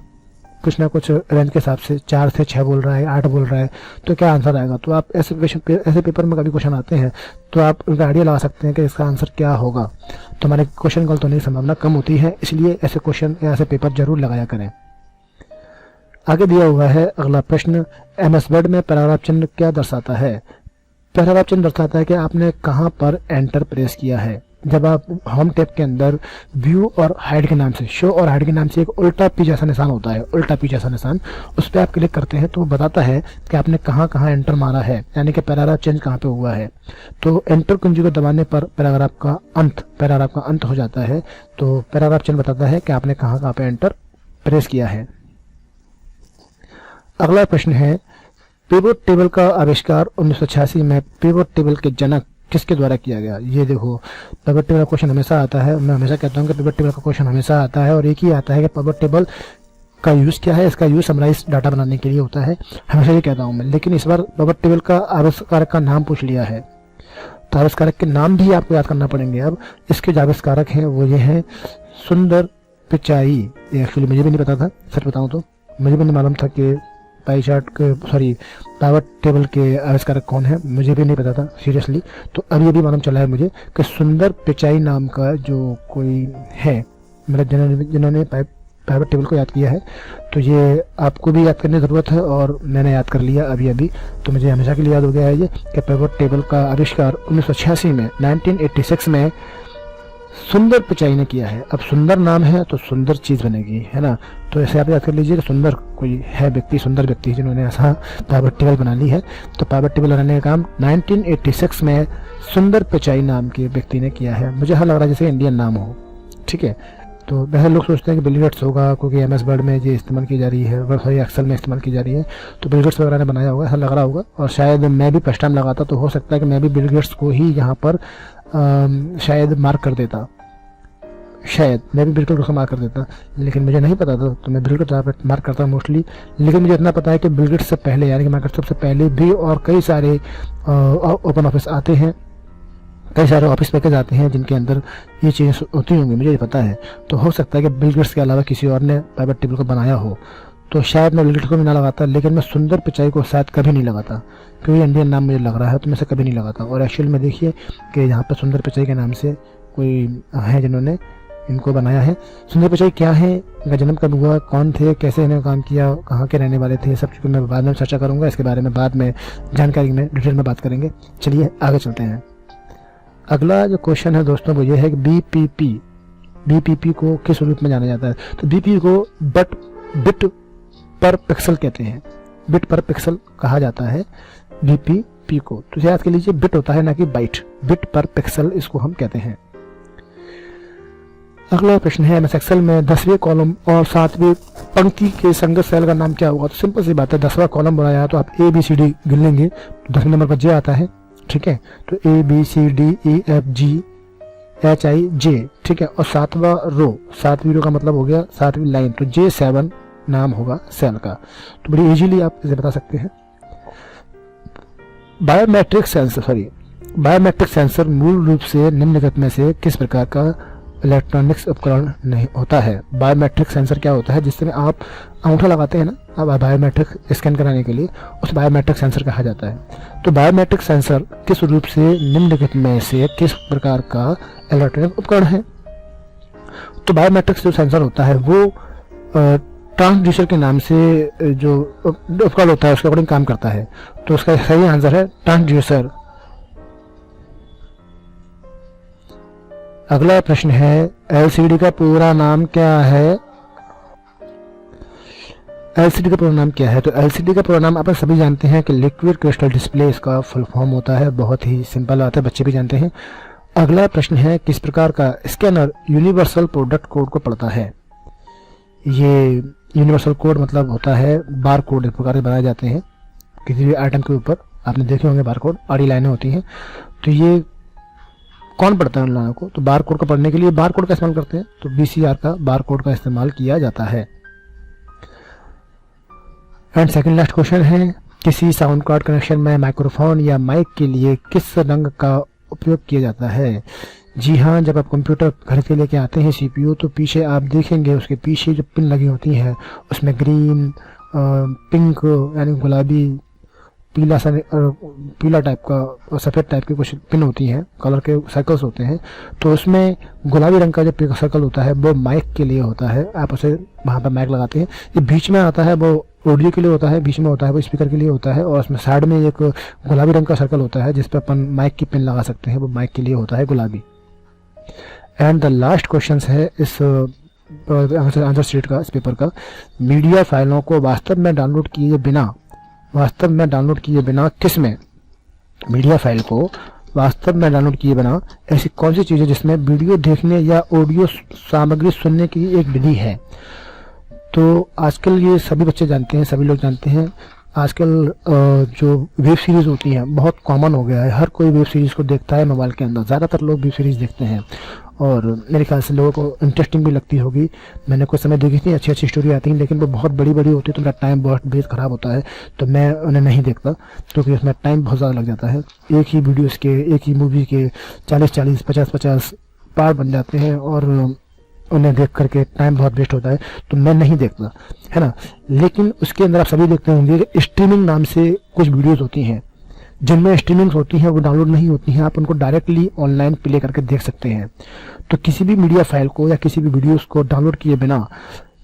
कुछ ना कुछ रेंज के हिसाब से 4 से 6 बोल रहा है, 8 बोल रहा है, तो क्या आंसर आएगा? तो आप ऐसे पेपर में कभी क्वेश्चन आते हैं तो आप उनका आइडिया लगा सकते हैं कि इसका आंसर क्या होगा। तो हमारे क्वेश्चन गलत होने की संभावना कम होती है, इसलिए ऐसे क्वेश्चन या ऐसे पेपर जरूर लगाया करें। आगे दिया हुआ है अगला प्रश्न, MS वर्ड में पैराग्राफ चिन्ह क्या दर्शाता है? पैराग्राफ चिन्ह दर्शाता है कि आपने कहां पर एंटर प्रेस किया है। जब आप होम टैब के अंदर व्यू और हाइड के नाम से, शो और हाइड के नाम से एक उल्टा पी जैसा निशान होता है, उल्टा पी जैसा निशान, उस पर आप क्लिक करते हैं तो वो बताता है कि आपने कहां एंटर मारा है, यानी कि पैराग्राफ चेंज कहां पे हुआ है। तो एंटर कुंजी को दबाने पर पैराग्राफ का अंत हो जाता है, तो पैराग्राफ चिन्ह बताता है कि आपने कहां पे एंटर प्रेस किया है। अगला प्रश्न है, पिवोट टेबल का आविष्कार 1986 में पिवोट टेबल के जनक किसके द्वारा किया गया? ये देखो, पिवोट टेबल का क्वेश्चन हमेशा आता है, मैं हमेशा कहता हूँ कि पिवोट टेबल का क्वेश्चन हमेशा आता है और एक ही आता है कि पिवोट टेबल का यूज क्या है। इसका यूज समराइज डाटा बनाने के लिए होता है, हमेशा ये कहता हूँ मैं, लेकिन इस बार पिवोट टेबल का आविष्कारक का नाम पूछ लिया है, तो आविष्कारक के नाम भी आपको याद करना पड़ेंगे। अब इसके जो आविष्कारक हैं वो ये हैं सुंदर पिचाई। ये एक्चुअली मुझे भी नहीं पता था, सच बताऊँ तो मुझे भी नहीं मालूम था कि पिवोट टेबल के आविष्कारक कौन है, मुझे भी नहीं पता था सीरियसली। तो अब ये भी मालूम चला है मुझे कि सुंदर पिचाई नाम का जो कोई है, मतलब जिन्होंने पिवोट टेबल को याद किया है, तो ये आपको भी याद करने की ज़रूरत है और मैंने याद कर लिया अभी, तो मुझे हमेशा के लिए याद हो गया है ये कि पिवोट टेबल का आविष्कार 1986 में 1986 में सुंदर पिचाई ने किया है। अब सुंदर नाम है तो सुंदर चीज बनेगी, है ना। तो ऐसे आप याद कर लीजिए कि सुंदर कोई है व्यक्ति, सुंदर व्यक्ति जिन्होंने ऐसा पिवोट टेबल बना ली है। तो पिवोट टेबल बनाने का काम 1986 में सुंदर पिचाई नाम के व्यक्ति ने किया है। मुझे हाँ लग रहा है जैसे इंडियन नाम हो, ठीक है। तो वैसे लोग सोचते हैं कि बिल गेट्स होगा, क्योंकि एमएस वर्ड में ये इस्तेमाल की जा रही है, सॉरी एक्सेल में इस्तेमाल की जा रही है, तो बिल गेट्स वगैरह ने बनाया होगा, ऐसा लग रहा होगा। और शायद मैं भी फर्स्ट टाइम लगाता तो हो सकता है कि मैं भी बिल गेट्स को ही यहाँ पर शायद मार्क कर देता, शायद मैं भी बिल गेट्स को मार्क कर देता, लेकिन मुझे नहीं पता था, तो मैं बिल गेट्स मार्क करता मोस्टली। लेकिन मुझे इतना पता है कि बिल गेट्स से पहले यानी कि माइक्रोसॉफ्ट से पहले भी और कई सारे ओपन ऑफिस आते हैं, कई सारे ऑफिस पैकेज आते हैं जिनके अंदर ये चीज़ें होती होंगी, मुझे पता है। तो हो सकता है कि बिल गेट्स के अलावा किसी और ने पाइवेट टेबल को बनाया हो, तो शायद मैं बिल गेट्स को भी ना लगाता, लेकिन मैं सुंदर पिचाई को शायद कभी नहीं लगाता, क्योंकि इंडियन नाम मुझे लग रहा है, तो मैं से कभी नहीं लगाता। और एक्चुअल में देखिए कि यहाँ पर सुंदर पिचाई के नाम से कोई है जिन्होंने इनको बनाया है। सुंदर पिचाई क्या है, इनका जन्म कब हुआ, कौन थे, कैसे इन्होंने काम किया, कहाँ के रहने वाले थे, सब चीज़ मैं बाद में चर्चा करूँगा, इसके बारे में बाद में जानकारी में डिटेल में बात करेंगे। चलिए आगे चलते हैं। अगला जो क्वेश्चन है दोस्तों वो ये है कि बीपीपी को किस रूप में जाना जाता है। तो बीपीपी को बिट पर पिक्सल कहते हैं, बिट पर पिक्सल कहा जाता है बीपीपी को। तो याद कर लीजिए बिट होता है ना कि बाइट, बिट पर पिक्सल इसको हम कहते हैं। अगला प्रश्न है एमएस एक्सेल में 10वें कॉलम और 7वें पंक्ति के संगत सेल का नाम क्या होगा। तो सिंपल सी बात है, 10वां कॉलम बनाया तो आप ABCD गिन लेंगे, 10वें नंबर पर जे आता है, ठीक है। तो ABCDEFGHIJ, ठीक है। और 7वां रो, 7वीं रो का मतलब हो गया 7वीं लाइन, तो J7 नाम होगा सेल का। तो बड़ी इजीली आप इसे बता सकते हैं। बायोमेट्रिक सेंसर मूल रूप से निम्नलिखित में से किस प्रकार का इलेक्ट्रॉनिक्स उपकरण नहीं होता है। बायोमेट्रिक सेंसर क्या होता है, जिसमें आप अंगूठा लगाते हैं ना, अब बायोमेट्रिक स्कैन कराने के लिए, उस बायोमेट्रिक सेंसर कहा जाता है। तो बायोमेट्रिक सेंसर किस रूप से निम्नलिखित में से किस प्रकार का इलेक्ट्रॉनिक उपकरण है। तो बायोमेट्रिक जो सेंसर होता है वो ट्रांसड्यूसर के नाम से जो उपकरण होता है उसके अकॉर्डिंग काम करता है। तो उसका सही आंसर है ट्रांसड्यूसर। अगला प्रश्न है एलसीडी का पूरा नाम क्या है। एलसीडी का पूरा नाम क्या है। तो एलसीडी का पूरा नाम आप सभी जानते हैं कि लिक्विड क्रिस्टल डिस्प्ले इसका फुल फॉर्म होता है, बहुत ही सिंपल बात है, बच्चे भी जानते हैं। अगला प्रश्न है किस प्रकार का स्कैनर यूनिवर्सल प्रोडक्ट कोड को पढ़ता है। ये यूनिवर्सल कोड मतलब होता है बार कोड, इस प्रकार से बनाए जाते हैं किसी भी आइटम के ऊपर, आपने देखे होंगे बार कोड, आड़ी लाइनें होती हैं। तो ये कौन पढ़ता है उन लाइनों को। तो बार कोड को पढ़ने के लिए बार कोड का इस्तेमाल करते हैं, तो BCR का बार कोड का इस्तेमाल किया जाता है। एंड सेकंड लास्ट क्वेश्चन है किसी साउंड कार्ड कनेक्शन में माइक्रोफोन या माइक के लिए किस रंग का उपयोग किया जाता है। जी हाँ, जब आप कंप्यूटर घर के लेके आते हैं CPU, तो पीछे आप देखेंगे उसके पीछे जो पिन लगी होती हैं उसमें ग्रीन, पिंक यानी गुलाबी, पीला टाइप का और सफ़ेद टाइप की कुछ पिन होती हैं, कलर के सर्कल्स होते हैं। तो उसमें गुलाबी रंग का जो सर्कल होता है वो माइक के लिए होता है, आप उसे वहाँ पर माइक लगाते हैं। ये बीच में आता है वो ऑडियो के लिए होता है, बीच में होता है वो स्पीकर के लिए होता है, और उसमें साइड में एक गुलाबी रंग का सर्कल होता है जिस पर अपन माइक की पिन लगा सकते हैं, वो माइक के लिए होता है गुलाबी। एंड द लास्ट क्वेश्चन है इस आंसर शीट का, इस पेपर का, मीडिया फाइलों को वास्तव में डाउनलोड किए बिना किसमें, मीडिया फाइल को वास्तव में डाउनलोड किए बिना ऐसी कौन सी चीज़ है जिसमें वीडियो देखने या ऑडियो सामग्री सुनने की एक विधि है। तो आजकल ये सभी बच्चे जानते हैं, सभी लोग जानते हैं, आजकल जो वेब सीरीज़ होती हैं बहुत कॉमन हो गया है, हर कोई वेब सीरीज़ को देखता है मोबाइल के अंदर, ज़्यादातर लोग वेब सीरीज़ देखते हैं और मेरे ख्याल से लोगों को इंटरेस्टिंग भी लगती होगी। मैंने कुछ समय देखी थी, अच्छी अच्छी स्टोरी आती हैं, लेकिन वो बहुत बड़ी बड़ी होती है तो मेरा टाइम बहुत बेहद ख़राब होता है, तो मैं उन्हें नहीं देखता क्योंकि उसमें टाइम बहुत ज़्यादा लग जाता है। एक ही वीडियोज़ के, एक ही मूवी के 40-40, 50-50 पार्ट बन जाते हैं और उन्हें देख करके टाइम बहुत वेस्ट होता है, तो मैं नहीं देखता, है ना। लेकिन उसके अंदर आप सभी देखते होंगे स्ट्रीमिंग नाम से कुछ वीडियोज़ होती हैं, जिनमें स्ट्रीमिंग्स होती हैं वो डाउनलोड नहीं होती हैं, आप उनको डायरेक्टली ऑनलाइन प्ले करके देख सकते हैं। तो किसी भी मीडिया फाइल को या किसी भी वीडियोस को डाउनलोड किए बिना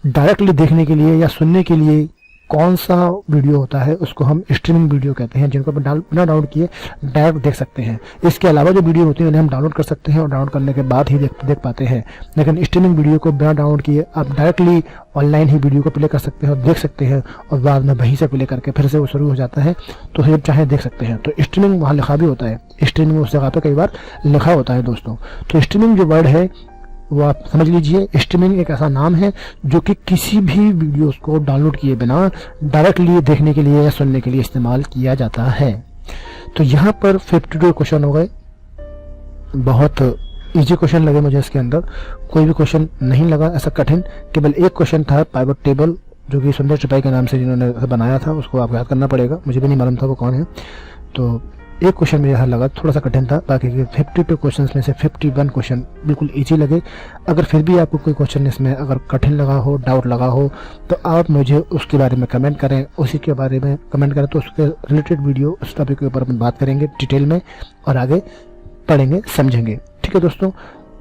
डायरेक्टली देखने के लिए या सुनने के लिए कौन सा वीडियो होता है उसको हम स्ट्रीमिंग वीडियो कहते हैं, जिनको बिना डाउनलोड किए डायरेक्ट देख सकते हैं। इसके अलावा जो वीडियो होती है उन्हें हम डाउनलोड कर सकते हैं और डाउनलोड करने के बाद ही देख पाते हैं, लेकिन स्ट्रीमिंग वीडियो को बिना डाउनलोड किए आप डायरेक्टली ऑनलाइन ही वीडियो को प्ले कर सकते हैं और देख सकते हैं, और बाद में वहीं से प्ले करके फिर से वो शुरू हो जाता है, तो जब चाहे देख सकते हैं। तो स्ट्रीमिंग वहाँ लिखा भी होता है, स्ट्रीमिंग उस जगह पर कई बार लिखा होता है दोस्तों। तो स्ट्रीमिंग जो वर्ड है वो आप समझ लीजिए। स्ट्रीमिंग एक ऐसा नाम है जो कि किसी भी वीडियोस को डाउनलोड किए बिना डायरेक्टली देखने के लिए या सुनने के लिए इस्तेमाल किया जाता है। तो यहाँ पर 52 क्वेश्चन हो गए। बहुत इजी क्वेश्चन लगे मुझे इसके अंदर, कोई भी क्वेश्चन नहीं लगा ऐसा कठिन। केवल एक क्वेश्चन था पाइवट टेबल, जो कि सुंदर चिपाई के नाम से जिन्होंने बनाया था, उसको आप याद करना पड़ेगा, मुझे भी नहीं मालूम था वो कौन है। तो एक क्वेश्चन मुझे यहाँ लगा थोड़ा सा कठिन था, बाकी के 52 क्वेश्चन में से 51 क्वेश्चन बिल्कुल इजी लगे। अगर फिर भी आपको कोई क्वेश्चन इसमें अगर कठिन लगा हो, डाउट लगा हो, तो आप मुझे उसके बारे में कमेंट करें, उसी के बारे में कमेंट करें तो उसके रिलेटेड वीडियो उस टॉपिक के ऊपर अपन बात करेंगे डिटेल में और आगे पढ़ेंगे समझेंगे। ठीक है दोस्तों,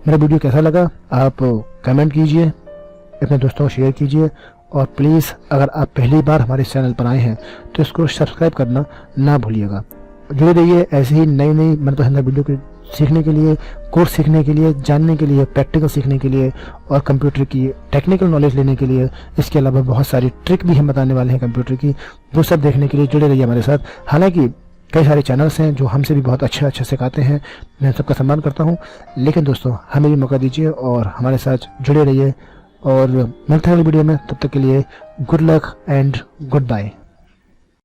मेरा वीडियो कैसा लगा आप कमेंट कीजिए, अपने दोस्तों को शेयर कीजिए, और प्लीज़ अगर आप पहली बार हमारे चैनल पर आए हैं तो इसको सब्सक्राइब करना ना भूलिएगा। जुड़े रहिए ऐसे ही नई नई मनपसंद वीडियो के सीखने के लिए, कोर्स सीखने के लिए, जानने के लिए, प्रैक्टिकल सीखने के लिए और कंप्यूटर की टेक्निकल नॉलेज लेने के लिए। इसके अलावा बहुत सारी ट्रिक भी हम बताने वाले हैं कंप्यूटर की, वो सब देखने के लिए जुड़े रहिए हमारे साथ। हालांकि कई सारे चैनल्स हैं जो हमसे भी बहुत अच्छा सिखाते हैं, मैं सबका सम्मान करता हूं, लेकिन दोस्तों हमें भी मौका दीजिए और हमारे साथ जुड़े रहिए। और मिलते हैं अगली वीडियो में, तब तक के लिए good luck and good bye.